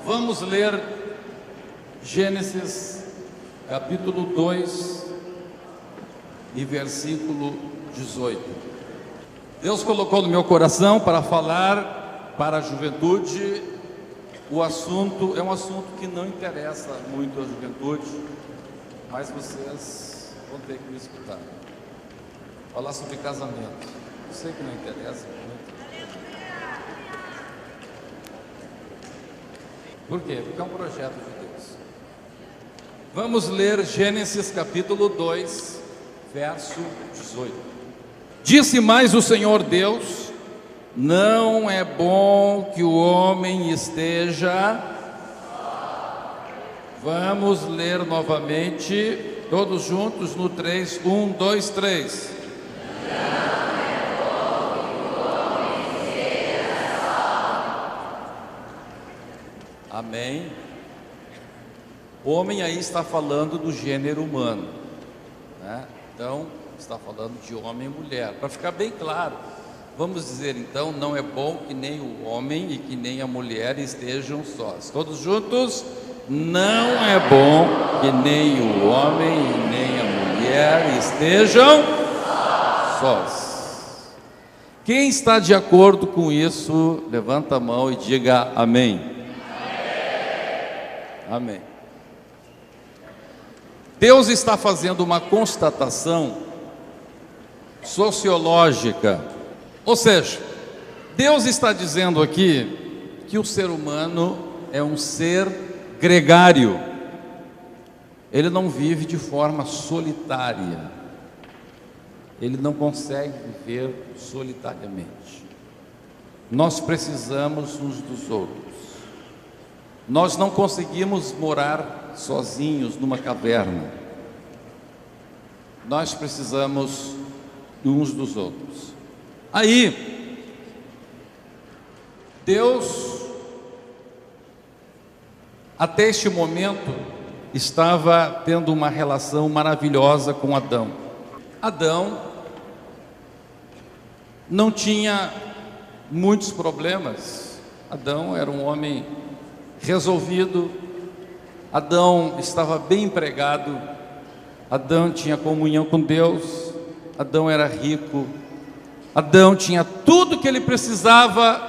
Vamos ler Gênesis capítulo 2 e versículo 18. Deus colocou no meu coração para falar para a juventude. O assunto é um assunto que não interessa muito à juventude, mas vocês vão ter que me escutar. Falar sobre casamento. Eu sei que não interessa muito. Por quê? Porque é um projeto de Deus. Vamos ler Gênesis capítulo 2, verso 18. Disse mais o Senhor Deus: não é bom que o homem esteja... Vamos ler novamente, todos juntos no 3, 1, 2, 3. Amém. O homem aí está falando do gênero humano, né? Então, está falando de homem e mulher. Para ficar bem claro, vamos dizer então, não é bom que nem o homem e que nem a mulher estejam sós. Todos juntos, não é bom que nem o homem e nem a mulher estejam sós. Quem está de acordo com isso, levanta a mão e diga amém. Amém. Deus está fazendo uma constatação sociológica, ou seja, Deus está dizendo aqui que o ser humano é um ser gregário. Ele não vive de forma solitária. Ele não consegue viver solitariamente. Nós precisamos uns dos outros. Nós não conseguimos morar sozinhos numa caverna. Nós precisamos uns dos outros. Aí, Deus, até este momento, estava tendo uma relação maravilhosa com Adão. Adão não tinha muitos problemas. Adão era um homem resolvido. Adão estava bem empregado. Adão tinha comunhão com Deus. Adão era rico. Adão tinha tudo que ele precisava.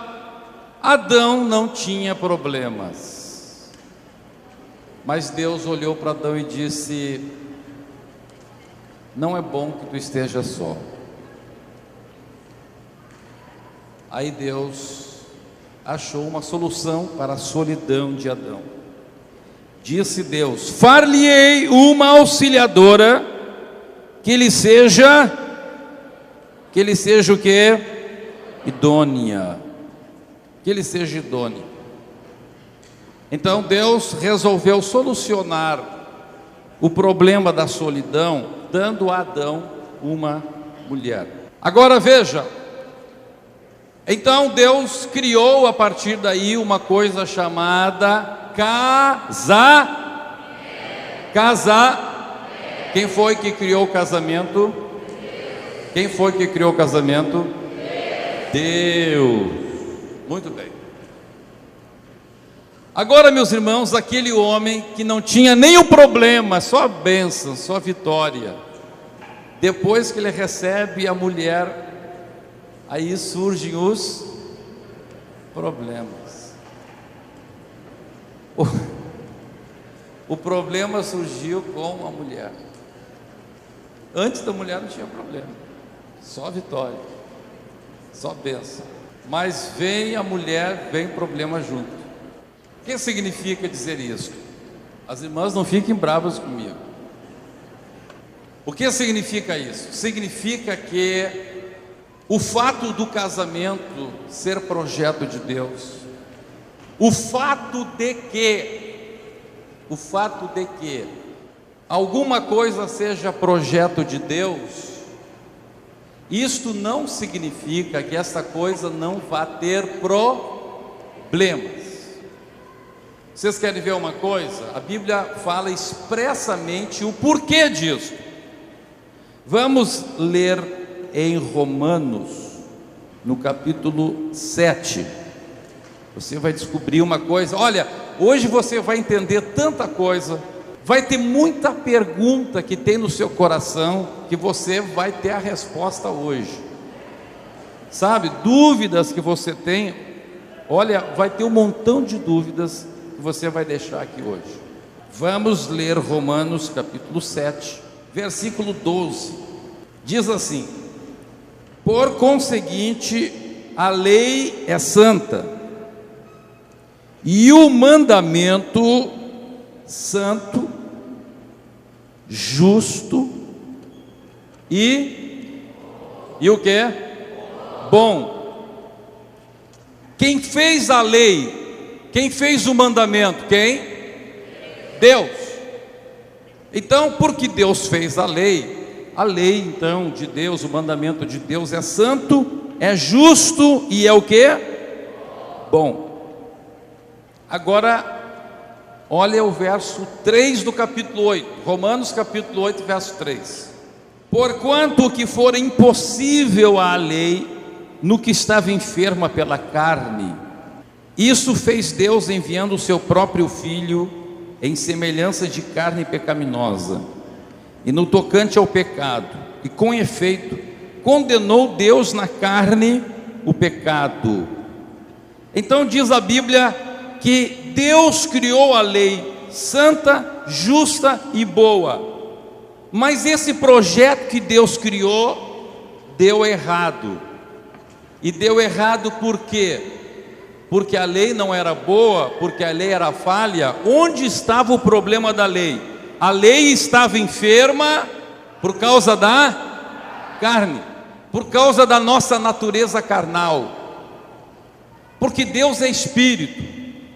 Adão não tinha problemas. Mas Deus olhou para Adão e disse: não é bom que tu estejas só. Aí Deus achou uma solução para a solidão de Adão. Disse Deus: far-lhe-ei uma auxiliadora que lhe seja o quê? Idônea. Que ele seja idônea. Então Deus resolveu solucionar o problema da solidão, dando a Adão uma mulher. Agora veja, então Deus criou a partir daí uma coisa chamada casar. Quem foi que criou o casamento? Quem foi que criou o casamento? Deus. Muito bem. Agora, meus irmãos, aquele homem que não tinha nenhum problema, só bênção, só vitória, depois que ele recebe a mulher, aí surgem os problemas. O problema surgiu com a mulher. Antes da mulher não tinha problema, só vitória, só bênção. Mas vem a mulher, vem problema junto. O que significa dizer isso? As irmãs não fiquem bravas comigo. O que significa isso? Significa que o fato do casamento ser projeto de Deus, o fato de que alguma coisa seja projeto de Deus, isto não significa que essa coisa não vá ter problemas. Vocês querem ver uma coisa? A Bíblia fala expressamente o porquê disso. Vamos ler em Romanos, no capítulo 7. Você vai descobrir uma coisa. Olha, hoje você vai entender tanta coisa, vai ter muita pergunta que tem no seu coração, que você vai ter a resposta hoje, sabe, dúvidas que você tem, olha, vai ter um montão de dúvidas que você vai deixar aqui hoje. Vamos ler Romanos capítulo 7, versículo 12, diz assim: por conseguinte, a lei é santa, e o mandamento santo, justo e o que? Bom. Quem fez a lei? Quem fez o mandamento? Quem? Deus. Então, porque Deus fez a lei então de Deus, o mandamento de Deus é santo, é justo e é o que? Bom. Agora, olha o verso 3 do capítulo 8, Romanos capítulo 8, verso 3. Porquanto o que for impossível à lei, no que estava enferma pela carne, isso fez Deus enviando o seu próprio Filho, em semelhança de carne pecaminosa, e no tocante ao pecado, e com efeito, condenou Deus na carne o pecado. Então diz a Bíblia que Deus criou a lei santa, justa e boa, mas esse projeto que Deus criou deu errado. E deu errado por quê? Porque a lei não era boa, porque a lei era falha. Onde estava o problema da lei? A lei estava enferma por causa da carne, por causa da nossa natureza carnal, porque Deus é espírito,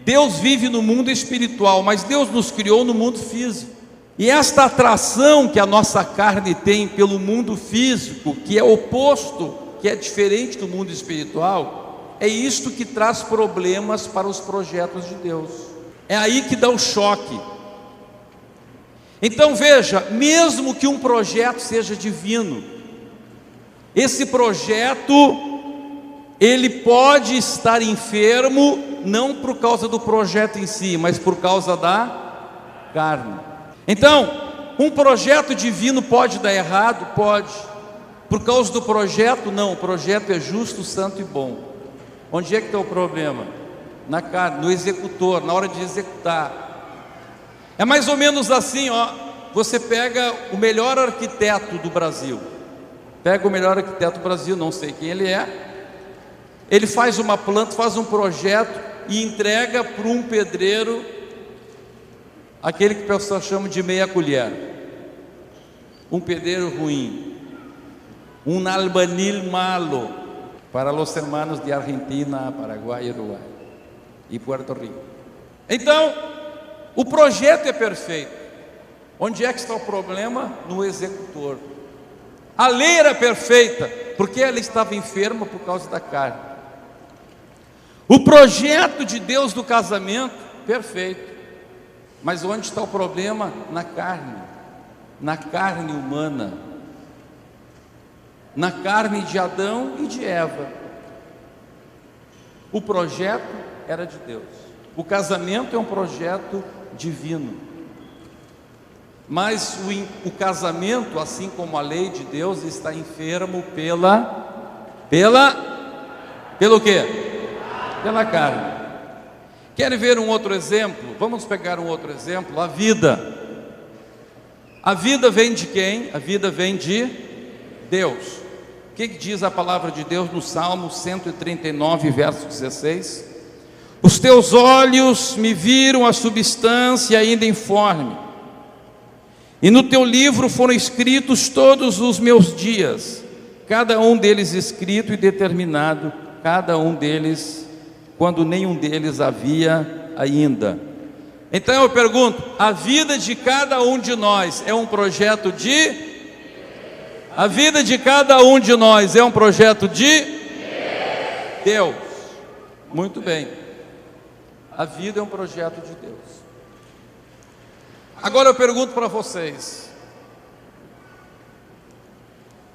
Deus vive no mundo espiritual, mas Deus nos criou no mundo físico, e esta atração que a nossa carne tem pelo mundo físico, que é oposto, que é diferente do mundo espiritual, é isto que traz problemas para os projetos de Deus, é aí que dá o choque. Então veja, mesmo que um projeto seja divino, esse projeto, ele pode estar enfermo, não por causa do projeto em si, mas por causa da carne. Então, um projeto divino pode dar errado? Pode. Por causa do projeto? Não, o projeto é justo, santo e bom. Onde é que está o problema? Na carne, no executor, na hora de executar. É mais ou menos assim, ó. Você pega o melhor arquiteto do Brasil, não sei quem ele é, ele faz uma planta, faz um projeto e entrega para um pedreiro, aquele que o pessoal chama de meia colher, um pedreiro ruim, um albanil malo, para os hermanos de Argentina, Paraguai, Uruguai e Puerto Rico. Então, o projeto é perfeito. Onde é que está o problema? No executor. A lei era perfeita, porque ela estava enferma por causa da carne. O projeto de Deus do casamento, perfeito. Mas onde está o problema? Na carne humana, na carne de Adão e de Eva. O projeto era de Deus. O casamento é um projeto divino, mas o casamento, assim como a lei de Deus, está enfermo pelo quê? Pela carne. Querem ver um outro exemplo? Vamos pegar um outro exemplo. A vida. A vida vem de quem? A vida vem de Deus. O que diz a palavra de Deus no Salmo 139, verso 16? Os teus olhos me viram a substância ainda informe, e no teu livro foram escritos todos os meus dias, cada um deles escrito e determinado, cada um deles, quando nenhum deles havia ainda. Então eu pergunto, a vida de cada um de nós é um projeto de... A vida de cada um de nós é um projeto de Deus. Muito bem. A vida é um projeto de Deus. Agora eu pergunto para vocês: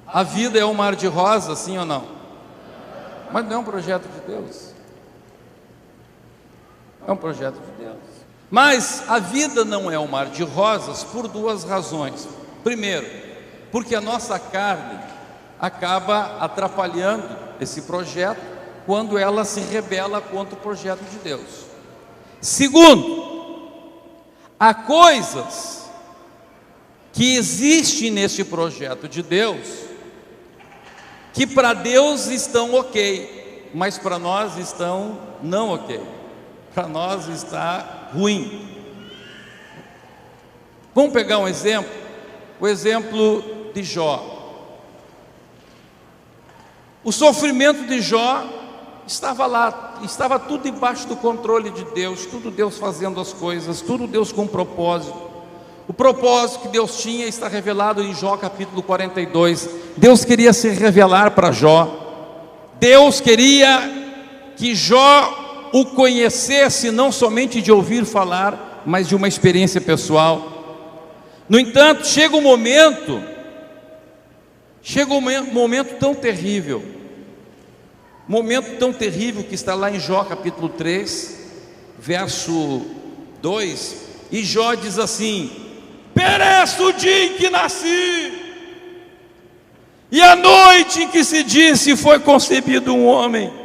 a vida é um mar de rosas, sim ou não? Mas não é um projeto de Deus. É um projeto de Deus. Mas a vida não é um mar de rosas por duas razões. Primeiro, porque a nossa carne acaba atrapalhando esse projeto quando ela se rebela contra o projeto de Deus. Segundo, há coisas que existem neste projeto de Deus que para Deus estão ok, mas para nós estão não ok. Para nós está ruim. Vamos pegar um exemplo, o exemplo de Jó. O sofrimento de Jó estava lá, estava tudo debaixo do controle de Deus, tudo Deus fazendo as coisas, tudo Deus com propósito. O propósito que Deus tinha está revelado em Jó capítulo 42. Deus queria se revelar para Jó. Deus queria que Jó o conhecesse, não somente de ouvir falar, mas de uma experiência pessoal. No entanto, chega um momento tão terrível, que está lá em Jó capítulo 3, verso 2, e Jó diz assim: pereço o dia em que nasci, e a noite em que se disse foi concebido um homem.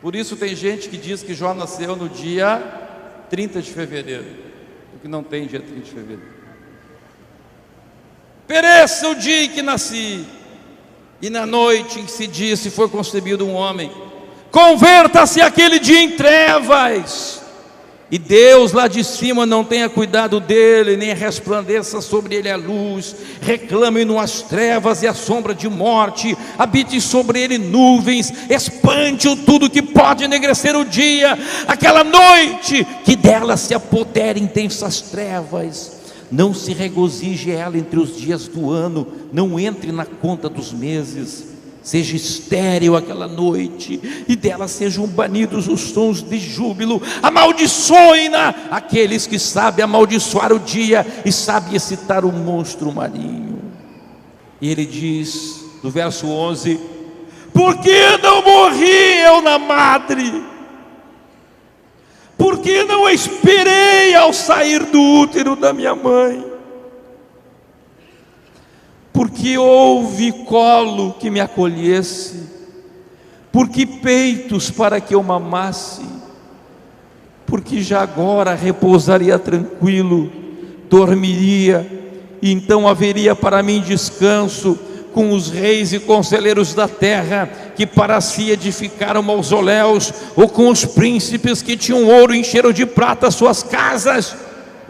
Por isso tem gente que diz que Jó nasceu no dia 30 de fevereiro, porque não tem dia 30 de fevereiro. Pereça o dia em que nasci, e na noite em que se disse foi concebido um homem. Converta-se aquele dia em trevas, e Deus lá de cima não tenha cuidado dele, nem resplandeça sobre ele a luz. Reclame-no as trevas e a sombra de morte, habite sobre ele nuvens, espante-o tudo que pode enegrecer o dia. Aquela noite que dela se apodera intensas trevas, não se regozije ela entre os dias do ano, não entre na conta dos meses. Seja estéril aquela noite, e dela sejam banidos os sons de júbilo. Amaldiçoem-na aqueles que sabem amaldiçoar o dia e sabem excitar o monstro marinho. E ele diz, do verso 11: por que não morri eu na madre? Por que não esperei ao sair do útero da minha mãe? Porque houve colo que me acolhesse, porque peitos para que eu mamasse, porque já agora repousaria tranquilo, dormiria, e então haveria para mim descanso com os reis e conselheiros da terra, que para si edificaram mausoléus, ou com os príncipes que tinham ouro e encheram de prata suas casas,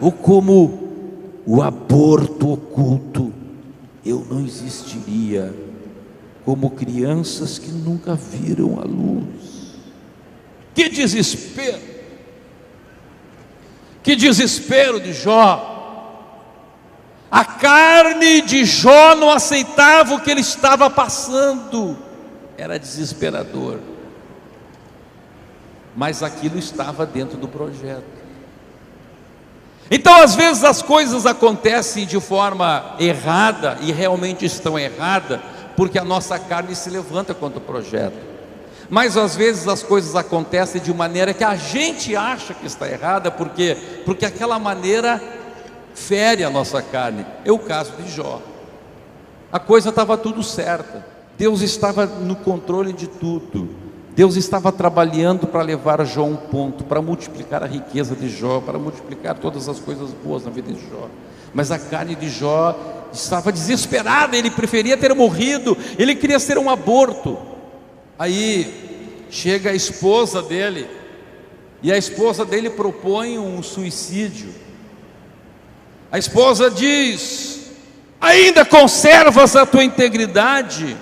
ou como o aborto oculto, eu não existiria, como crianças que nunca viram a luz. Que desespero! Que desespero de Jó! A carne de Jó não aceitava o que ele estava passando, era desesperador, mas aquilo estava dentro do projeto. Então às vezes as coisas acontecem de forma errada, e realmente estão erradas, porque a nossa carne se levanta contra o projeto. Mas às vezes as coisas acontecem de maneira que a gente acha que está errada, porque aquela maneira fere a nossa carne. É o caso de Jó. A coisa estava tudo certa, Deus estava no controle de tudo. Deus estava trabalhando para levar Jó a um ponto, para multiplicar a riqueza de Jó, para multiplicar todas as coisas boas na vida de Jó. Mas a carne de Jó estava desesperada, ele preferia ter morrido, ele queria ser um aborto. Aí chega a esposa dele, e a esposa dele propõe um suicídio. A esposa diz: ainda conservas a tua integridade?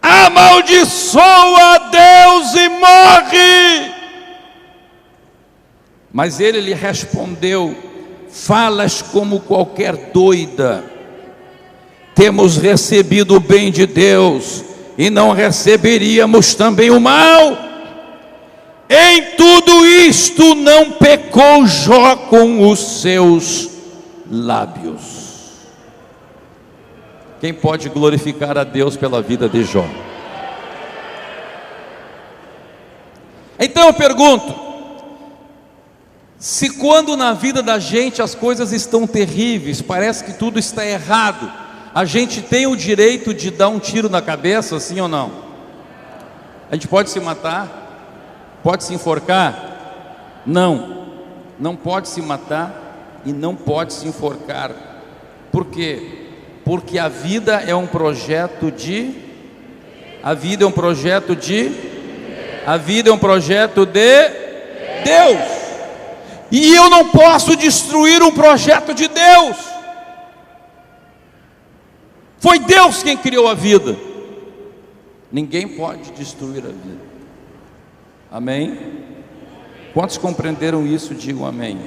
Amaldiçoa Deus e morre. Mas ele lhe respondeu: falas como qualquer doida. Temos recebido o bem de Deus, e não receberíamos também o mal? Em tudo isto não pecou Jó com os seus lábios. Quem pode glorificar a Deus pela vida de Jó? Então eu pergunto, se quando na vida da gente as coisas estão terríveis, parece que tudo está errado, a gente tem o direito de dar um tiro na cabeça, sim ou não? A gente pode se matar? Pode se enforcar? Não, não pode se matar e não pode se enforcar. Por quê? Porque a vida é um projeto de... A vida é um projeto de... A vida é um projeto de Deus. E eu não posso destruir um projeto de Deus. Foi Deus quem criou a vida. Ninguém pode destruir a vida. Amém? Quantos compreenderam isso? Digam amém.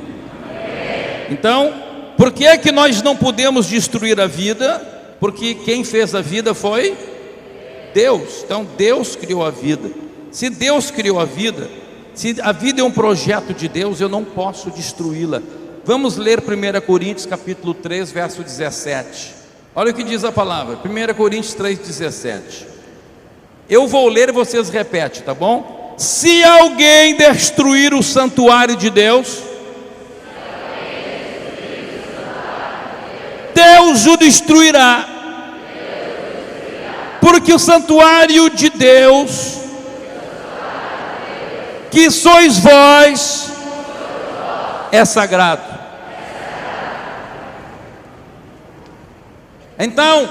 Então, por que é que nós não podemos destruir a vida? Porque quem fez a vida foi Deus. Então Deus criou a vida. Se Deus criou a vida, se a vida é um projeto de Deus, eu não posso destruí-la. Vamos ler 1 Coríntios capítulo 3, verso 17. Olha o que diz a palavra, 1 Coríntios 3, 17. Eu vou ler e vocês repetem, tá bom? Se alguém destruir o santuário de Deus, Deus o destruirá. Porque o santuário de Deus, que sois vós, é sagrado. Então,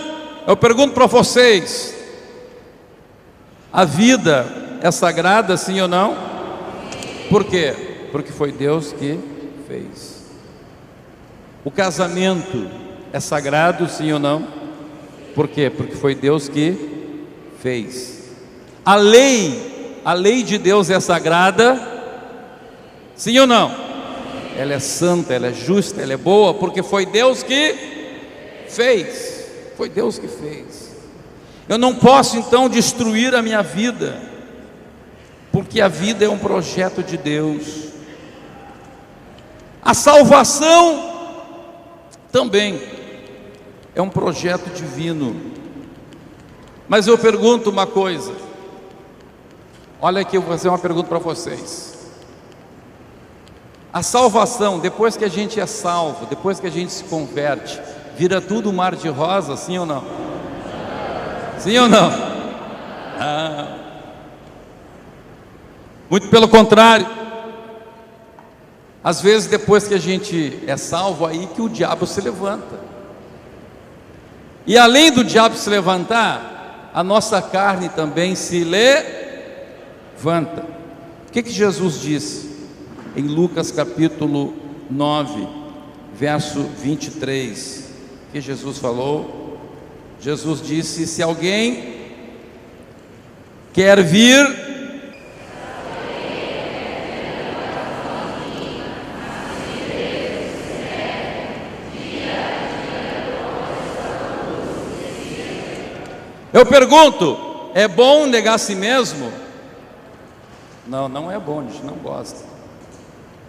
eu pergunto para vocês, a vida é sagrada, sim ou não? Por quê? Porque foi Deus que fez. O casamento é sagrado, sim ou não? Por quê? Porque foi Deus que fez. A lei de Deus é sagrada, sim ou não? Ela é santa, ela é justa, ela é boa, porque foi Deus que fez. Foi Deus que fez. Eu não posso então destruir a minha vida, porque a vida é um projeto de Deus. A salvação também é um projeto divino. Mas eu pergunto uma coisa. Olha aqui, eu vou fazer uma pergunta para vocês. A salvação, depois que a gente é salvo, depois que a gente se converte, vira tudo um mar de rosa, sim ou não? Sim ou não? Muito pelo contrário. Às vezes depois que a gente é salvo, aí que o diabo se levanta. E além do diabo se levantar, a nossa carne também se levanta. O que Jesus disse em Lucas capítulo 9, verso 23? Que Jesus falou? Jesus disse: se alguém quer vir, eu pergunto, é bom negar a si mesmo? Não, não é bom, a gente não gosta.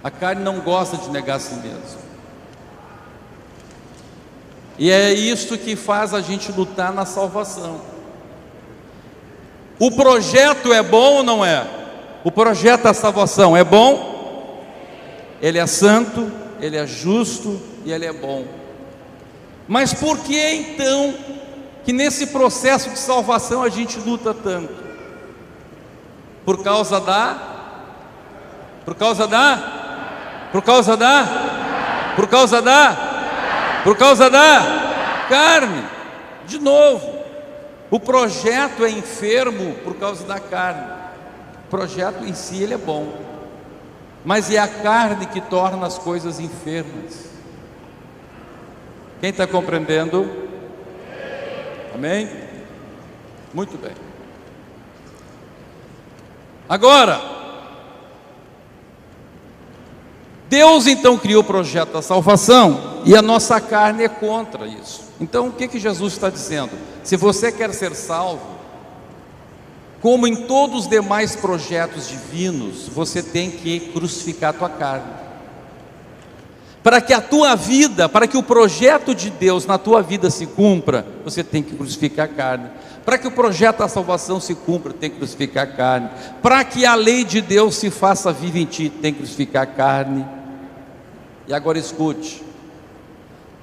A carne não gosta de negar a si mesmo. E é isso que faz a gente lutar na salvação. O projeto é bom ou não é? O projeto da salvação é bom? Ele é santo, ele é justo e ele é bom. Mas por que então que nesse processo de salvação a gente luta tanto? Por causa da carne. De novo, o projeto é enfermo por causa da carne. O projeto em si ele é bom, mas é a carne que torna as coisas enfermas. Quem está compreendendo? Amém? Muito bem. Agora, Deus então criou o projeto da salvação e a nossa carne é contra isso. Então o que Jesus está dizendo? Se você quer ser salvo, como em todos os demais projetos divinos, você tem que crucificar a tua carne. Para que a tua vida, para que o projeto de Deus na tua vida se cumpra, você tem que crucificar a carne. Para que o projeto da salvação se cumpra, tem que crucificar a carne. Para que a lei de Deus se faça viva em ti, tem que crucificar a carne. E agora escute: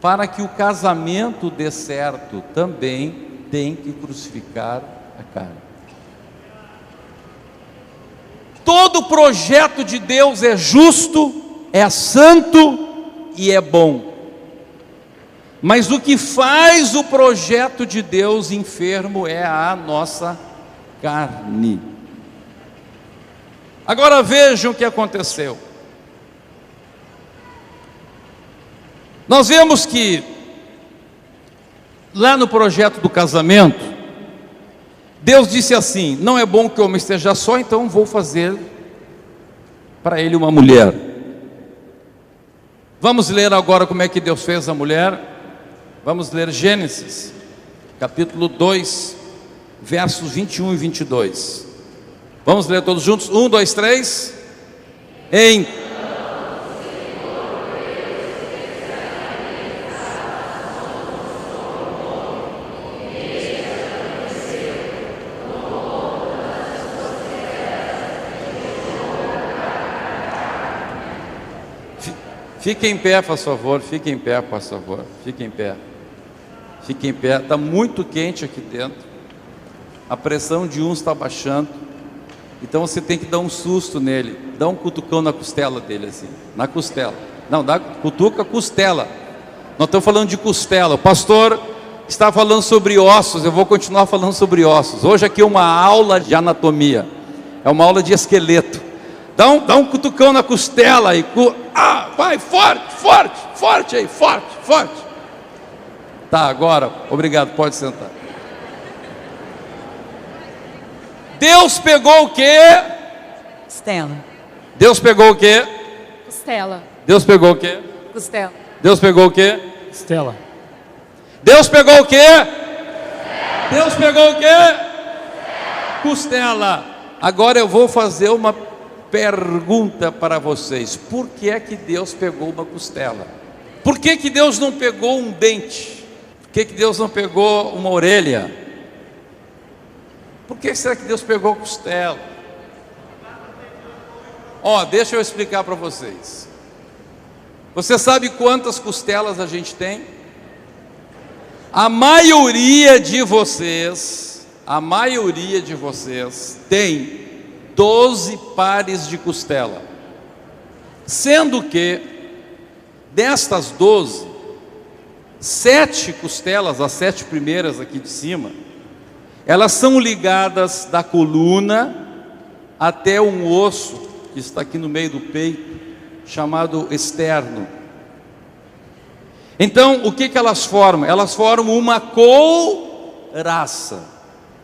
para que o casamento dê certo, também tem que crucificar a carne. Todo projeto de Deus é justo, é santo e é bom. Mas o que faz o projeto de Deus enfermo é a nossa carne. Agora vejam o que aconteceu. Nós vemos que lá no projeto do casamento, Deus disse assim: não é bom que o homem esteja só, então vou fazer para ele uma mulher. Vamos ler agora como é que Deus fez a mulher. Vamos ler Gênesis, capítulo 2, versos 21 e 22. Vamos ler todos juntos? 1, 2, 3. Fique em pé, por favor. Fique em pé, por favor. Fique em pé. Fique em pé. Está muito quente aqui dentro. A pressão de uns está baixando. Então você tem que dar um susto nele. Dá um cutucão na costela dele, assim. Na costela. Não, cutuca a costela. Nós estamos falando de costela. O pastor está falando sobre ossos. Eu vou continuar falando sobre ossos. Hoje aqui é uma aula de anatomia. É uma aula de esqueleto. Dá um cutucão na costela e vai forte aí, forte. Tá, agora, obrigado, pode sentar. Deus pegou o quê? Costela. Deus pegou o quê? Costela. Deus pegou o quê? Costela. Deus pegou o quê? Costela. Deus pegou o quê? Deus pegou o quê? Costela. Agora eu vou fazer uma pergunta para vocês: por que é que Deus pegou uma costela? Por que que Deus não pegou um dente? Por que que Deus não pegou uma orelha? Por que será que Deus pegou costela? Deixa eu explicar para vocês. Você sabe quantas costelas a gente tem? A maioria de vocês tem 12 pares de costela, sendo que destas 12, 7 costelas, as 7 primeiras aqui de cima, elas são ligadas da coluna até um osso que está aqui no meio do peito, chamado externo. Então, o que elas formam? Elas formam uma couraça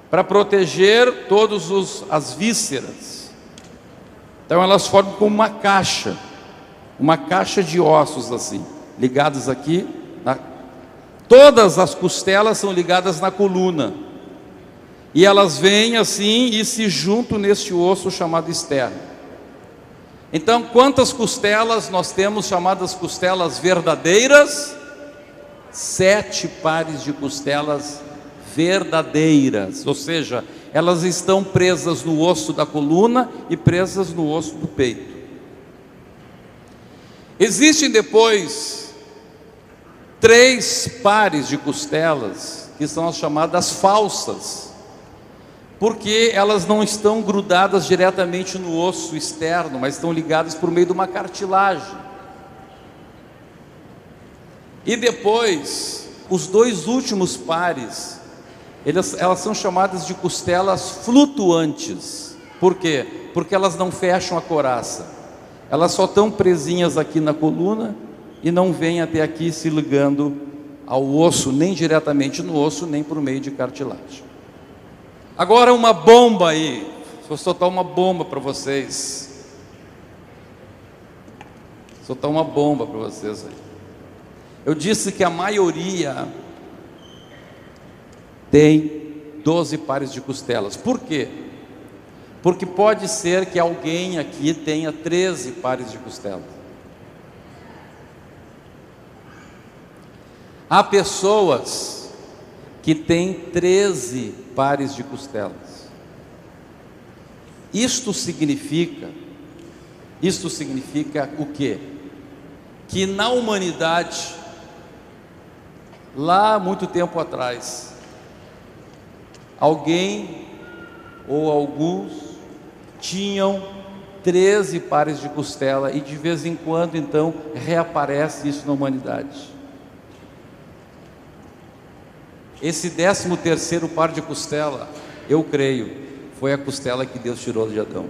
para proteger todas as vísceras. Então elas formam como uma caixa de ossos assim, ligados aqui. Todas as costelas são ligadas na coluna, e elas vêm assim e se juntam nesse osso chamado externo. Então, quantas costelas nós temos chamadas costelas verdadeiras? 7 pares de costelas verdadeiras, ou seja, elas estão presas no osso da coluna e presas no osso do peito. Existem depois 3 pares de costelas que são as chamadas falsas, porque elas não estão grudadas diretamente no osso externo, mas estão ligadas por meio de uma cartilagem. E depois, os 2 últimos pares, elas são chamadas de costelas flutuantes. Por quê? Porque elas não fecham a couraça. Elas só estão presinhas aqui na coluna e não vêm até aqui se ligando ao osso, nem diretamente no osso, nem por meio de cartilagem. Agora uma bomba aí. Vou soltar uma bomba para vocês. Soltar uma bomba para vocês aí. Eu disse que a maioria tem 12 pares de costelas. Por quê? Porque pode ser que alguém aqui tenha 13 pares de costelas. Há pessoas que têm 13 pares de costelas. Isto significa o quê? Que na humanidade, lá muito tempo atrás, alguém ou alguns tinham 13 pares de costela, e de vez em quando então reaparece isso na humanidade. Esse 13º par de costela, eu creio, foi a costela que Deus tirou de Adão.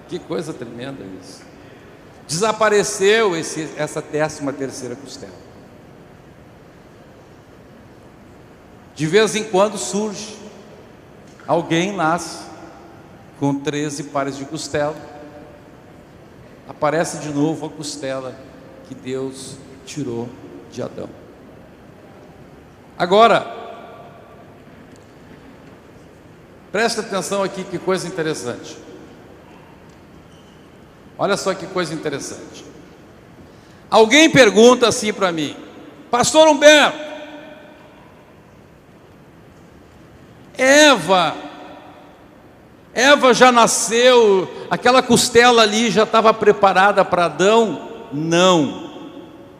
Que coisa tremenda isso. Desapareceu essa 13ª costela. De vez em quando surge, alguém nasce com 13 pares de costela, aparece de novo a costela que Deus tirou de Adão. Agora, presta atenção aqui, que coisa interessante. Olha só que coisa interessante. Alguém pergunta assim para mim: Pastor Humberto, Eva já nasceu, aquela costela ali já estava preparada para Adão? Não.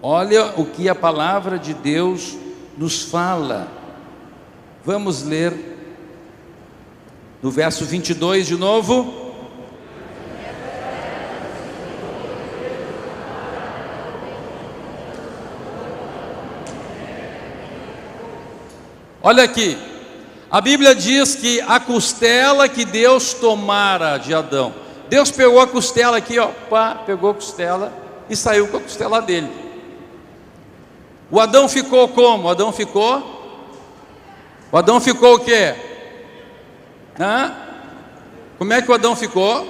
Olha o que a palavra de Deus nos fala. Vamos ler no verso 22 de novo. Olha aqui, a Bíblia diz que a costela que Deus tomara de Adão, Deus pegou a costela aqui, ó, pá, pegou a costela e saiu com a costela dele. O Adão ficou como? O Adão ficou o quê? Como é que o Adão ficou?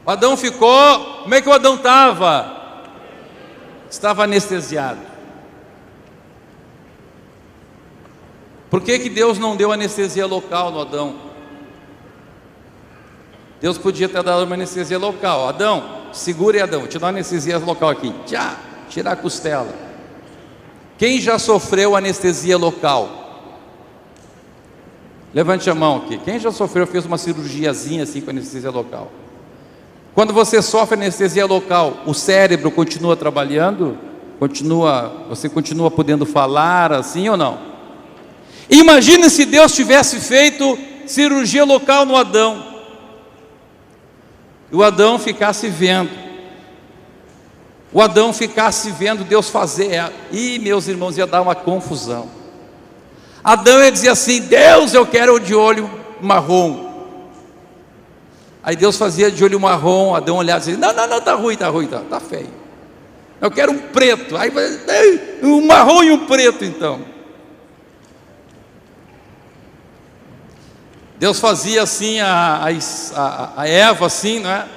O Adão ficou, como é que o Adão estava? Estava anestesiado. Por que Deus não deu anestesia local no Adão? Deus podia ter dado uma anestesia local. Adão, segure Adão, te dá uma anestesia local aqui. Tchá, tira a costela. Quem já sofreu anestesia local? Levante a mão aqui. Quem já sofreu, fez uma cirurgiazinha assim com anestesia local? Quando você sofre anestesia local, o cérebro continua trabalhando? Você continua podendo falar assim ou não? Imagine se Deus tivesse feito cirurgia local no Adão, e o Adão ficasse vendo, Deus fazer, e meus irmãos, ia dar uma confusão. Adão ia dizer assim: Deus, eu quero o de olho marrom. Aí Deus fazia de olho marrom, Adão olhava e dizia: não, tá ruim, tá feio. Eu quero um preto. Aí um marrom e um preto então. Deus fazia assim a Eva assim, não é?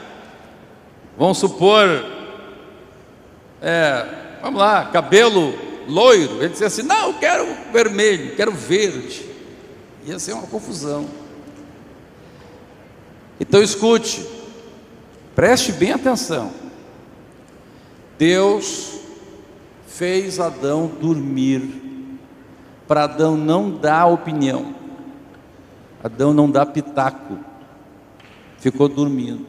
Vamos supor, vamos lá, cabelo loiro. Ele dizia assim: não, eu quero vermelho, quero verde. Ia ser uma confusão. Então escute, preste bem atenção. Deus fez Adão dormir, para Adão não dar opinião. Adão não dá pitaco, ficou dormindo.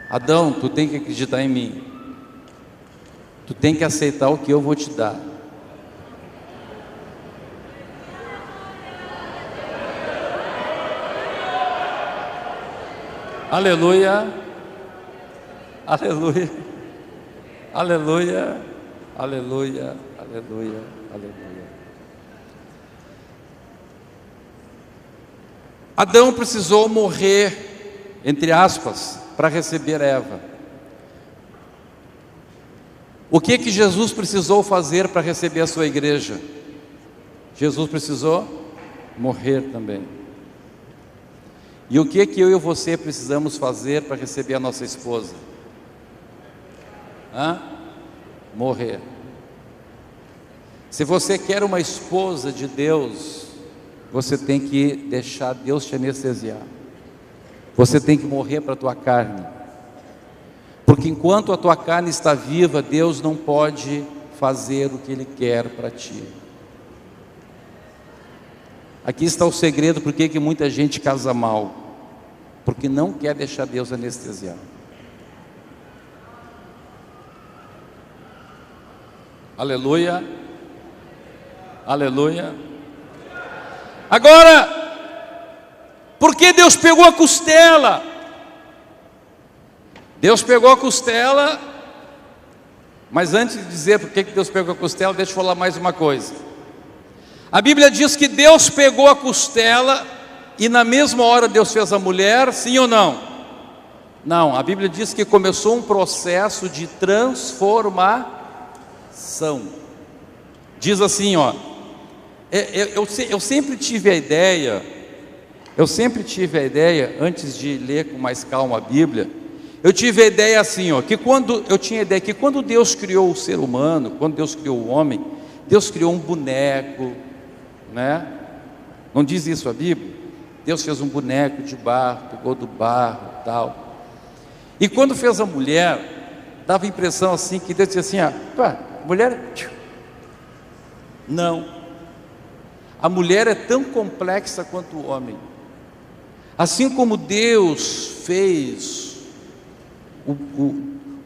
Adão, tu tem que acreditar em mim, tu tem que aceitar o que eu vou te dar. Aleluia, aleluia, aleluia, aleluia, aleluia, aleluia. Adão precisou morrer, entre aspas, para receber Eva. O que Jesus precisou fazer para receber a sua igreja? Jesus precisou morrer também. E o que eu e você precisamos fazer para receber a nossa esposa? Morrer. Se você quer uma esposa de Deus, você tem que deixar Deus te anestesiar. Você tem que morrer para a tua carne. Porque enquanto a tua carne está viva, Deus não pode fazer o que Ele quer para ti. Aqui está o segredo porque que muita gente casa mal. Porque não quer deixar Deus anestesiar. Aleluia. Aleluia. Agora, por que Deus pegou a costela? Deus pegou a costela, mas antes de dizer por que Deus pegou a costela, deixa eu falar mais uma coisa. A Bíblia diz que Deus pegou a costela e na mesma hora Deus fez a mulher, sim ou não? Não, a Bíblia diz que começou um processo de transformação. Diz assim, ó, eu sempre tive a ideia, antes de ler com mais calma a Bíblia, eu tive a ideia assim, ó, que quando Deus criou o ser humano, quando Deus criou o homem, Deus criou um boneco, né? Não diz isso a Bíblia? Deus fez um boneco de barro, pegou do barro e tal. E quando fez a mulher, dava a impressão assim, que Deus dizia assim, pá, mulher, não. A mulher é tão complexa quanto o homem. Assim como Deus fez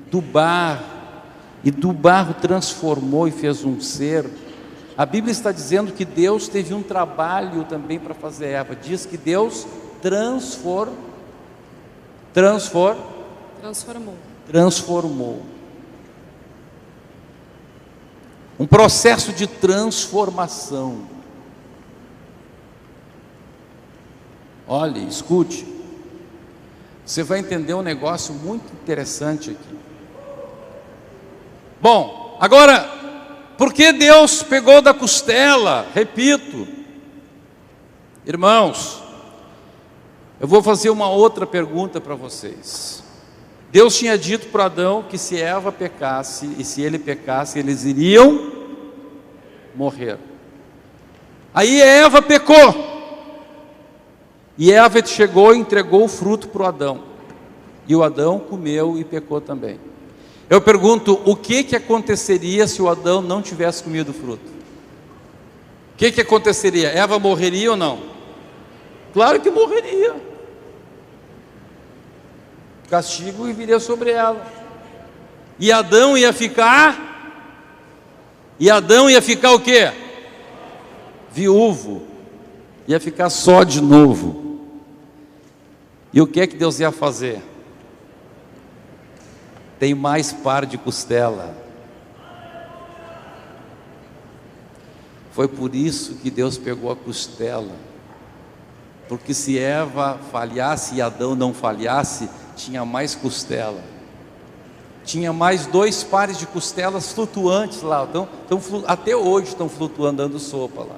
do barro, e do barro transformou e fez um ser, a Bíblia está dizendo que Deus teve um trabalho também para fazer Eva. Diz que Deus transformou. Um processo de transformação. Olhe, escute. Você vai entender um negócio muito interessante aqui. Bom, agora, por que Deus pegou da costela? Repito, irmãos, eu vou fazer uma outra pergunta para vocês. Deus tinha dito para Adão que se Eva pecasse, e se ele pecasse, eles iriam morrer. Aí Eva pecou. E Eva chegou e entregou o fruto para o Adão. E o Adão comeu e pecou também. Eu pergunto, o que aconteceria se o Adão não tivesse comido o fruto? O que aconteceria? Eva morreria ou não? Claro que morreria. O castigo viria sobre ela. E Adão ia ficar o quê? Viúvo. Ia ficar só de novo. E o que é que Deus ia fazer? Tem mais par de costela. Foi por isso que Deus pegou a costela. Porque se Eva falhasse e Adão não falhasse, tinha mais costela. Tinha mais 2 pares de costelas flutuantes lá. Até hoje estão flutuando, dando sopa lá.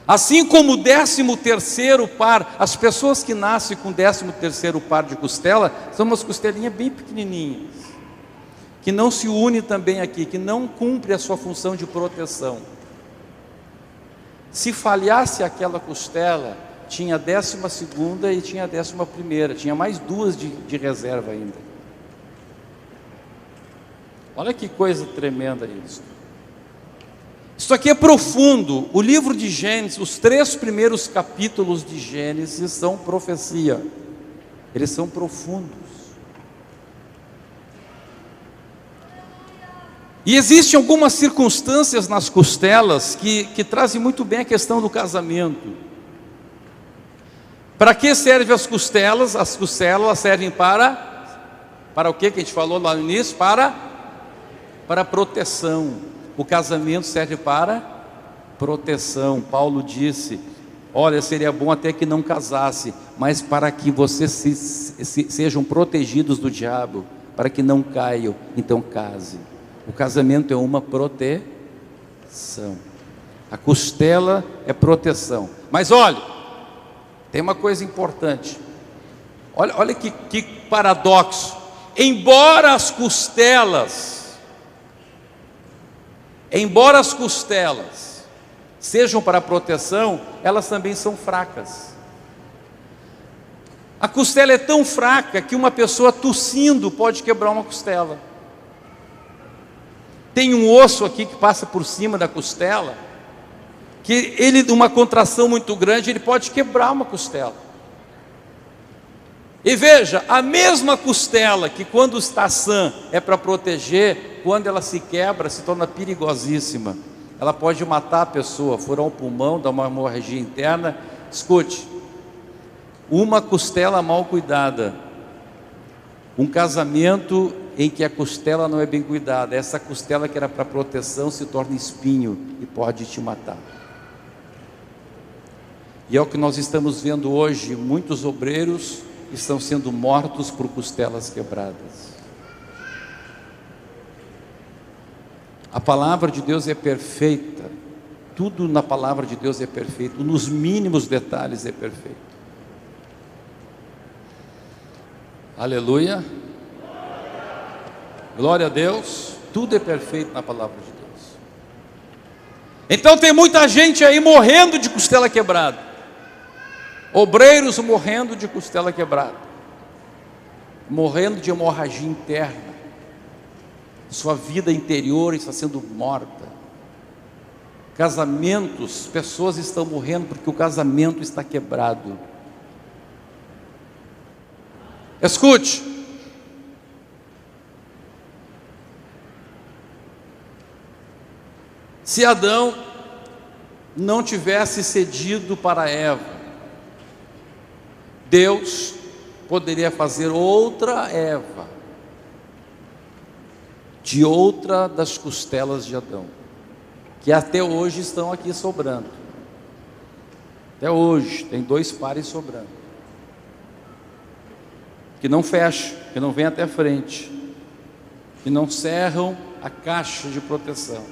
Assim como o 13º par, as pessoas que nascem com o 13º par de costela, são umas costelinhas bem pequenininhas, que não se une também aqui, que não cumpre a sua função de proteção. Se falhasse aquela costela, tinha a 12ª e tinha a 11ª, tinha mais 2 de reserva ainda. Olha que coisa tremenda isso. Isso aqui é profundo. O livro de Gênesis, os 3 primeiros capítulos de Gênesis são profecia. Eles são profundos. E existem algumas circunstâncias nas costelas que trazem muito bem a questão do casamento. Para que servem as costelas? As costelas servem para o que a gente falou lá no início? Para proteção. O casamento serve para proteção. Paulo disse, olha, seria bom até que não casasse, mas para que vocês sejam protegidos do diabo, para que não caiam, então case. O casamento é uma proteção. A costela é proteção. Mas olha, tem uma coisa importante. Olha que paradoxo. Embora as costelas sejam para proteção, elas também são fracas. A costela é tão fraca que uma pessoa tossindo pode quebrar uma costela. Tem um osso aqui que passa por cima da costela, que ele, numa contração muito grande, ele pode quebrar uma costela. E veja, a mesma costela que quando está sã é para proteger, quando ela se quebra, se torna perigosíssima. Ela pode matar a pessoa, furar o pulmão, dar uma hemorragia interna. Escute, uma costela mal cuidada, um casamento em que a costela não é bem cuidada, essa costela que era para proteção se torna espinho e pode te matar. E é o que nós estamos vendo hoje, muitos obreiros estão sendo mortos por costelas quebradas. A palavra de Deus é perfeita, tudo na palavra de Deus é perfeito, nos mínimos detalhes é perfeito. Aleluia, glória a Deus, tudo é perfeito na palavra de Deus. Então tem muita gente aí morrendo de costela quebrada, obreiros morrendo de costela quebrada, morrendo de hemorragia interna, sua vida interior está sendo morta. Casamentos, pessoas estão morrendo porque o casamento está quebrado. Escute, se Adão não tivesse cedido para Eva, Deus poderia fazer outra Eva, de outra das costelas de Adão, que até hoje estão aqui sobrando. Até hoje, tem 2 pares sobrando, que não fecham, que não vêm até frente, que não cerram a caixa de proteção.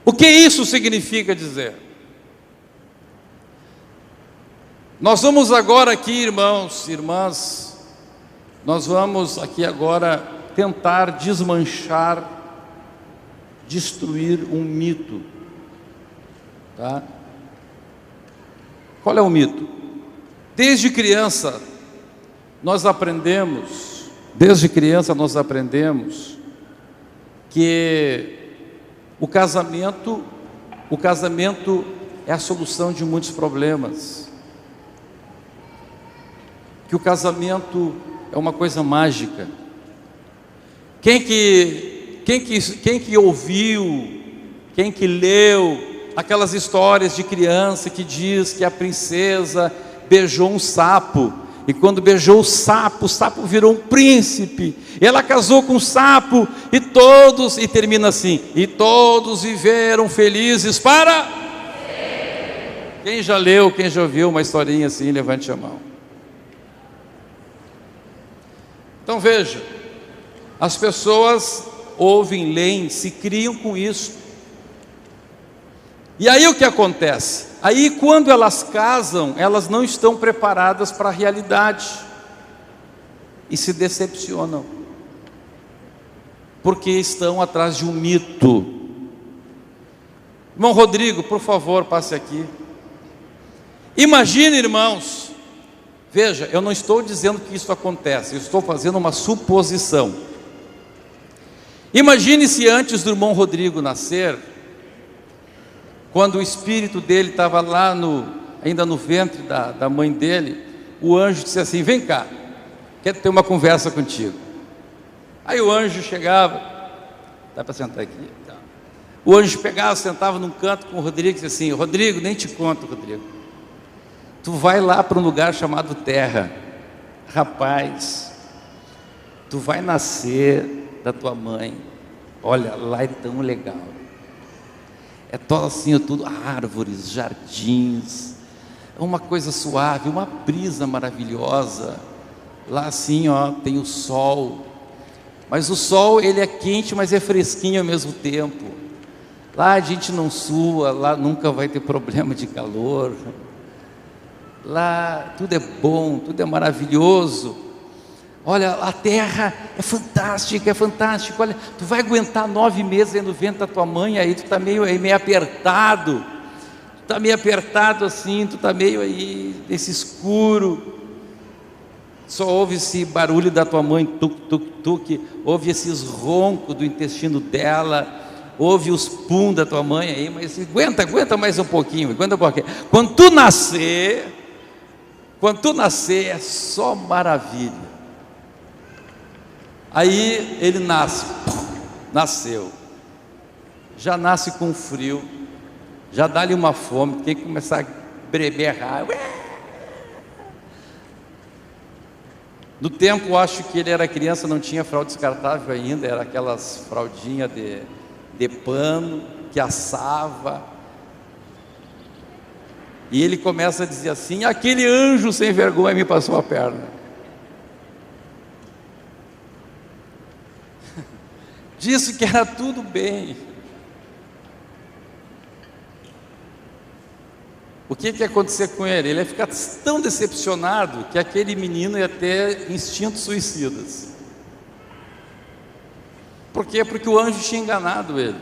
O que isso significa dizer? Nós vamos agora aqui, irmãos, irmãs, nós vamos aqui agora tentar desmanchar, destruir um mito, tá? Qual é o mito? Desde criança nós aprendemos que o casamento é a solução de muitos problemas, que o casamento é uma coisa mágica. Quem que ouviu, quem que leu aquelas histórias de criança que diz que a princesa beijou um sapo, e quando beijou o sapo virou um príncipe, e ela casou com o sapo, e termina assim, e todos viveram felizes para... Quem já leu, quem já ouviu uma historinha assim, levante a mão. Então veja, as pessoas ouvem, leem, se criam com isso. E aí o que acontece? Aí quando elas casam, elas não estão preparadas para a realidade e se decepcionam, porque estão atrás de um mito. Irmão Rodrigo, por favor, passe aqui. Imagine, irmãos, veja, eu não estou dizendo que isso acontece, eu estou fazendo uma suposição. Imagine se antes do irmão Rodrigo nascer, quando o espírito dele estava lá ainda no ventre da mãe dele, o anjo disse assim: vem cá, quero ter uma conversa contigo. Aí o anjo chegava, dá para sentar aqui? Tá. O anjo pegava, sentava num canto com o Rodrigo e disse assim: Rodrigo, nem te conto, Rodrigo, tu vai lá para um lugar chamado Terra, rapaz, tu vai nascer da tua mãe, olha, lá é tão legal, é todo assim, tudo árvores, jardins, é uma coisa suave, uma brisa maravilhosa, lá assim, ó, tem o sol, mas o sol ele é quente, mas é fresquinho ao mesmo tempo, lá a gente não sua, lá nunca vai ter problema de calor, lá tudo é bom, tudo é maravilhoso. Olha, a terra é fantástica, olha, tu vai aguentar 9 meses aí no ventre da tua mãe, aí tu está meio apertado, assim, tu está meio aí, nesse escuro, só ouve esse barulho da tua mãe, tuc, tuc, tuc, ouve esses roncos do intestino dela, ouve os pum da tua mãe aí, mas aguenta mais um pouquinho, quando tu nascer é só maravilha. Aí ele nasceu, já nasce com frio, já dá-lhe uma fome, tem que começar a berrar. No tempo, acho que ele era criança, não tinha fralda descartável ainda, era aquelas fraldinhas de pano que assava. E ele começa a dizer assim: aquele anjo sem vergonha me passou a perna. Disse que era tudo bem. O que ia acontecer com ele? Ele ia ficar tão decepcionado que aquele menino ia ter instintos suicidas. Por quê? Porque o anjo tinha enganado ele.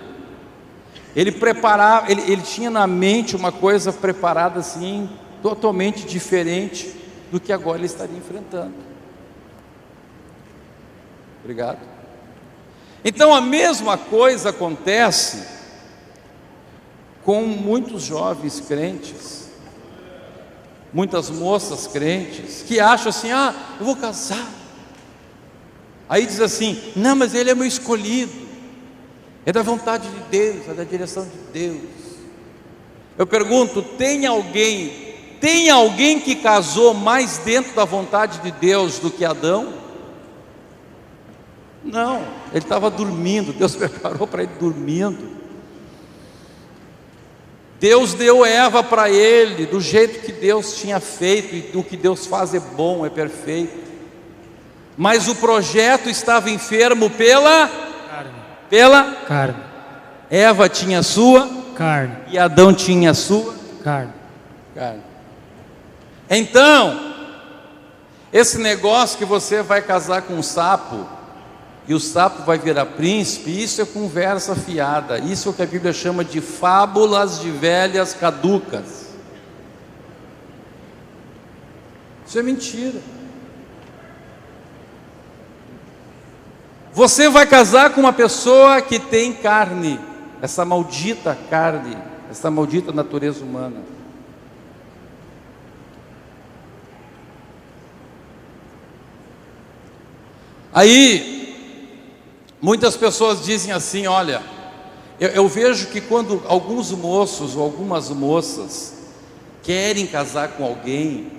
Ele preparava, ele tinha na mente uma coisa preparada assim, totalmente diferente do que agora ele estaria enfrentando. Obrigado. Então a mesma coisa acontece com muitos jovens crentes, muitas moças crentes, que acham assim: eu vou casar. Aí diz assim: não, mas ele é meu escolhido, é da vontade de Deus, é da direção de Deus. Eu pergunto: tem alguém que casou mais dentro da vontade de Deus do que Adão? Não, ele estava dormindo, Deus preparou para ele dormindo. Deus deu Eva para ele, do jeito que Deus tinha feito, e o que Deus faz é bom, é perfeito. Mas o projeto estava enfermo pela carne. Eva tinha a sua carne e Adão tinha a sua carne. Então, esse negócio que você vai casar com um sapo e o sapo vai virar príncipe, isso é conversa fiada. Isso é o que a Bíblia chama de fábulas de velhas caducas. Isso é mentira. Você vai casar com uma pessoa que tem carne, essa maldita carne, essa maldita natureza humana. Aí muitas pessoas dizem assim: olha, eu vejo que quando alguns moços ou algumas moças querem casar com alguém,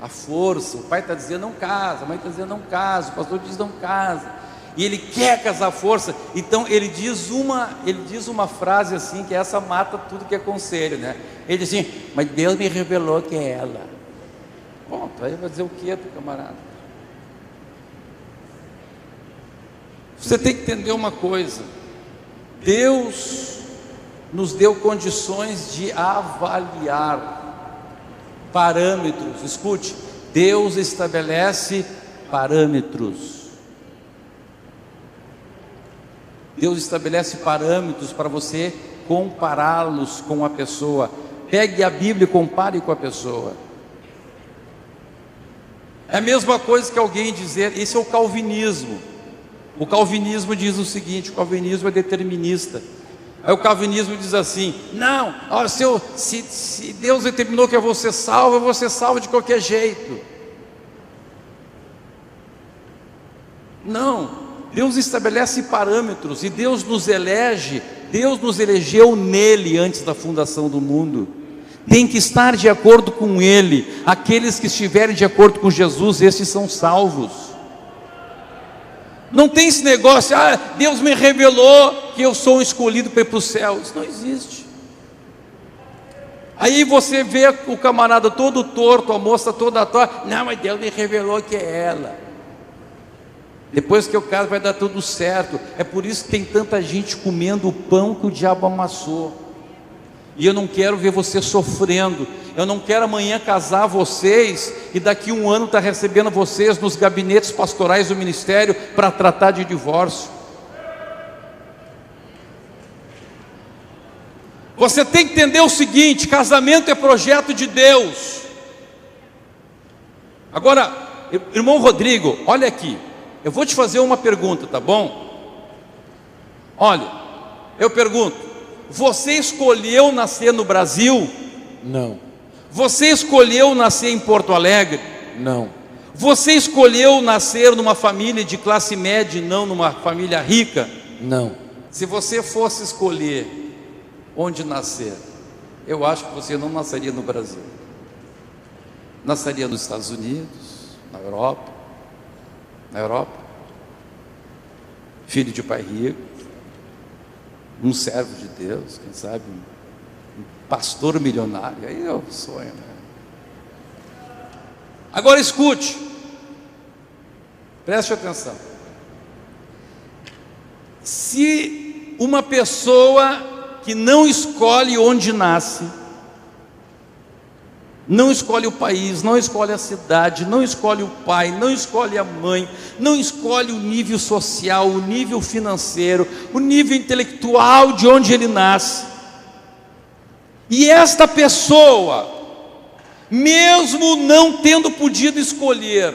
à força, o pai está dizendo não casa, a mãe está dizendo não casa, o pastor diz não casa, e ele quer casar à força, então ele diz uma frase assim, que essa mata tudo que é conselho, né? Ele diz assim: mas Deus me revelou que é ela. Ponto. Aí vai dizer o que pro camarada? Você tem que entender uma coisa: Deus nos deu condições de avaliar parâmetros. Escute, Deus estabelece parâmetros. Deus estabelece parâmetros para você compará-los com a pessoa. Pegue a Bíblia e compare com a pessoa. É a mesma coisa que alguém dizer, isso é o calvinismo. O calvinismo diz o seguinte: o calvinismo é determinista. Aí o calvinismo diz assim: não, se Deus determinou que eu vou ser salvo de qualquer jeito. Não, Deus estabelece parâmetros e Deus nos elegeu nele antes da fundação do mundo. Tem que estar de acordo com ele. Aqueles que estiverem de acordo com Jesus, esses são salvos. Não tem esse negócio: Deus me revelou que eu sou um escolhido para ir para o céu. Isso não existe. Aí você vê o camarada todo torto, a moça toda torta: não, mas Deus me revelou que é ela. Depois que eu caso vai dar tudo certo. É por isso que tem tanta gente comendo o pão que o diabo amassou. E eu não quero ver você sofrendo, Eu não quero amanhã casar vocês e daqui um ano estar recebendo vocês nos gabinetes pastorais do ministério para tratar de divórcio. Você tem que entender o seguinte: casamento é projeto de Deus. Agora, irmão Rodrigo, olha aqui, eu vou te fazer uma pergunta, tá bom? Olha, eu pergunto: você escolheu nascer no Brasil? Não. Você escolheu nascer em Porto Alegre? Não. Você escolheu nascer numa família de classe média e não numa família rica? Não. Se você fosse escolher onde nascer, eu acho que você não nasceria no Brasil. Nasceria nos Estados Unidos, na Europa. Na Europa. Filho de pai rico, um servo de Deus, quem sabe um pastor milionário. Aí é o sonho, né? Agora escute, preste atenção. Se uma pessoa que não escolhe onde nasce, não escolhe o país, não escolhe a cidade, não escolhe o pai, não escolhe a mãe, não escolhe o nível social, o nível financeiro, o nível intelectual de onde ele nasce, e esta pessoa, mesmo não tendo podido escolher,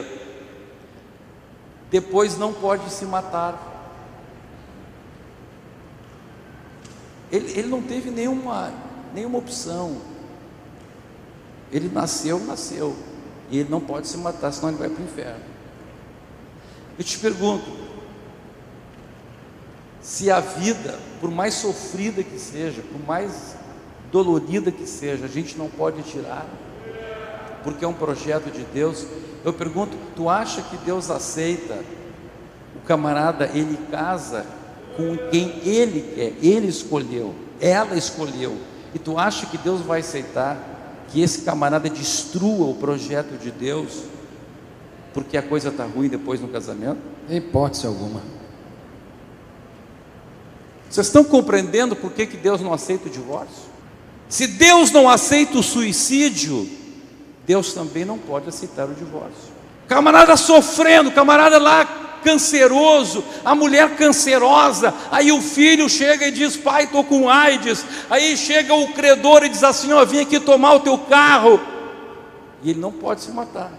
depois não pode se matar. Ele não teve nenhuma opção. Ele nasceu, e ele não pode se matar, senão ele vai para o inferno. Eu te pergunto, se a vida, por mais sofrida que seja, por mais dolorida que seja, a gente não pode tirar, porque é um projeto de Deus. Eu pergunto, tu acha que Deus aceita o camarada, ele casa com quem ele quer, ele escolheu, ela escolheu, e tu acha que Deus vai aceitar que esse camarada destrua o projeto de Deus porque a coisa está ruim depois no casamento? Em hipótese alguma. Vocês estão compreendendo por que Deus não aceita o divórcio? Se Deus não aceita o suicídio, Deus também não pode aceitar o divórcio. Camarada sofrendo, camarada lá canceroso, a mulher cancerosa, aí o filho chega e diz: pai, estou com AIDS. Aí chega o credor e diz assim: ó, vim aqui tomar o teu carro. E ele não pode se matar,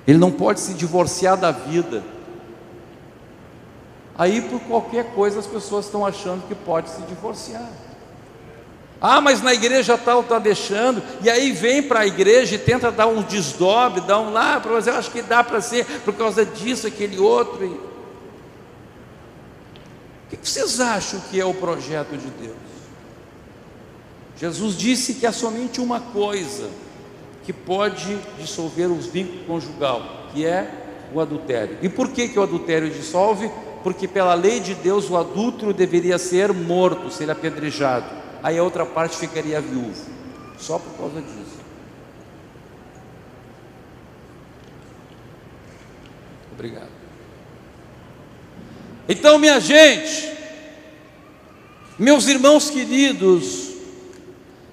ele não pode se divorciar da vida. Aí por qualquer coisa as pessoas estão achando que pode se divorciar. Ah, mas na igreja tal está deixando, e aí vem para a igreja e tenta dar um desdobre, dar um lá, mas eu acho que dá para ser por causa disso, aquele outro. O que vocês acham que é o projeto de Deus? Jesus disse que há somente uma coisa que pode dissolver os vínculos conjugal, que é o adultério. E por que o adultério dissolve? Porque pela lei de Deus o adúltero deveria ser morto, ser apedrejado. Aí a outra parte ficaria viúva, só por causa disso. Obrigado. Então, minha gente, meus irmãos queridos,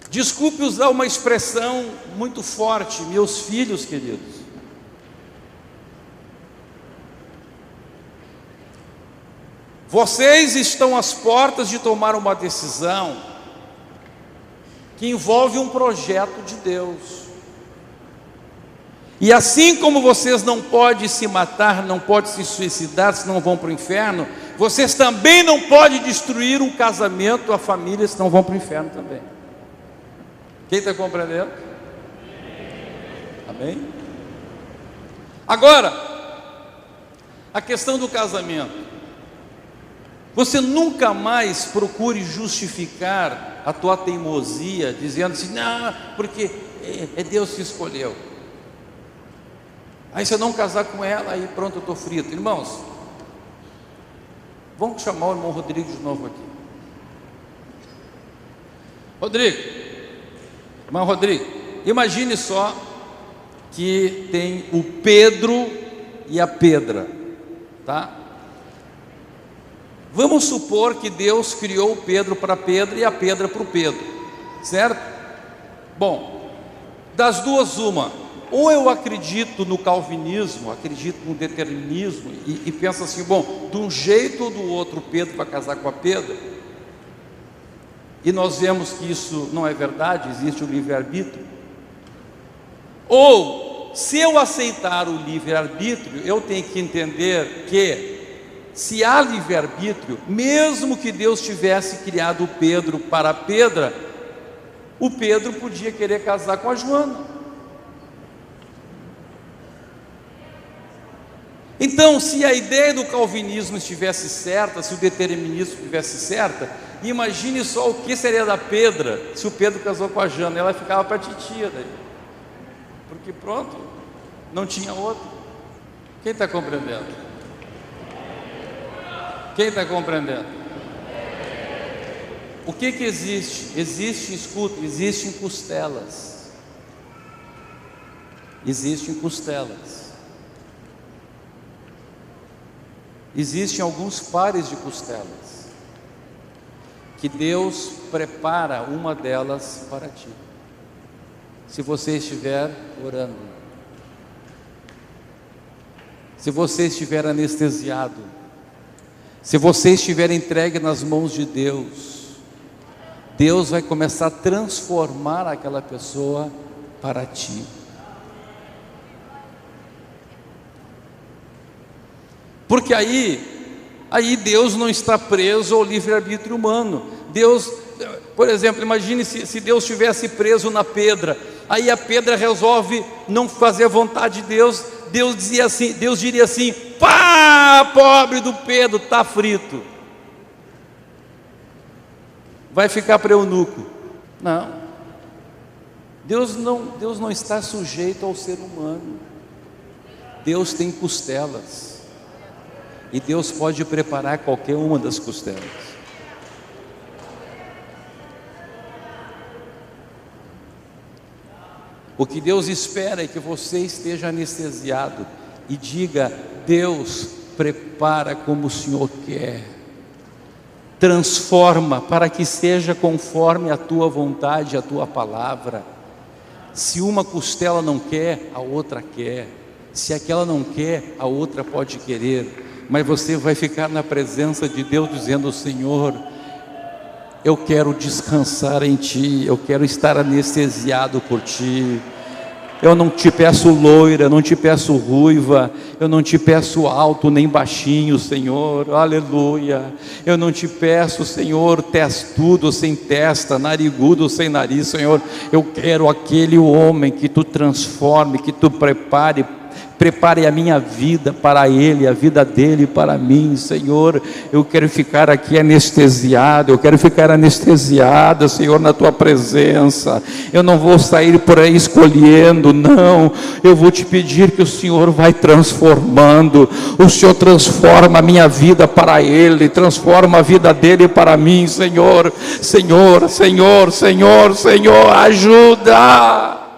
desculpe usar uma expressão muito forte, meus filhos queridos, vocês estão às portas de tomar uma decisão que envolve um projeto de Deus. E assim como vocês não podem se matar, não podem se suicidar, senão vão para o inferno, vocês também não podem destruir um casamento, a família, senão vão para o inferno também. Quem está compreendendo? Amém? Agora, a questão do casamento. Você nunca mais procure justificar a tua teimosia, dizendo assim: não, porque é Deus que escolheu. Aí se eu não casar com ela, aí pronto, eu estou frito. Irmãos, vamos chamar o irmão Rodrigo de novo aqui. Rodrigo, irmão Rodrigo, imagine só que tem o Pedro e a Pedra, tá? Vamos supor que Deus criou o Pedro para Pedro e a Pedra para o Pedro, certo? Bom, das duas uma, ou eu acredito no calvinismo, acredito no determinismo e penso assim, bom, de um jeito ou do outro Pedro vai casar com a Pedra, e nós vemos que isso não é verdade, existe o livre-arbítrio. Ou, se eu aceitar o livre-arbítrio, eu tenho que entender que, se há livre-arbítrio, mesmo que Deus tivesse criado o Pedro para a Pedra, o Pedro podia querer casar com a Joana. Então, se a ideia do calvinismo estivesse certa, se o determinismo estivesse certa, imagine só o que seria da Pedra se o Pedro casou com a Jana. Ela ficava para a titia daí, porque pronto, não tinha outro. Quem está compreendendo? Quem está compreendendo? O que existe? Existe, escuta, existem costelas. Existem costelas. Existem alguns pares de costelas que Deus prepara uma delas para ti, se você estiver orando, se você estiver anestesiado, se você estiver entregue nas mãos de Deus, Deus vai começar a transformar aquela pessoa para ti. Porque aí Deus não está preso ao livre-arbítrio humano. Deus, por exemplo, imagine se Deus estivesse preso na pedra, aí a pedra resolve não fazer a vontade de Deus, Deus diria assim, pá, pobre do Pedro, está frito, vai ficar para eunuco. Não, Deus não está sujeito ao ser humano. Deus tem costelas, e Deus pode preparar qualquer uma das costelas. O que Deus espera é que você esteja anestesiado e diga: Deus, prepara como o Senhor quer, transforma para que seja conforme a tua vontade, a tua palavra. Se uma costela não quer, a outra quer. Se aquela não quer, a outra pode querer. Mas você vai ficar na presença de Deus dizendo: Senhor, eu quero descansar em Ti, eu quero estar anestesiado por Ti. Eu não te peço loira, não te peço ruiva, eu não te peço alto nem baixinho, Senhor, aleluia. Eu não te peço, Senhor, testudo ou sem testa, narigudo ou sem nariz, Senhor. Eu quero aquele homem que Tu transforme, que Tu prepare a minha vida para Ele, a vida dele para mim, Senhor. Eu quero ficar aqui anestesiado, eu quero ficar anestesiada, Senhor, na Tua presença. Eu não vou sair por aí escolhendo, não. Eu vou Te pedir que o Senhor vai transformando. O Senhor transforma a minha vida para Ele, transforma a vida dele para mim, Senhor. Senhor, Senhor, Senhor, Senhor, ajuda.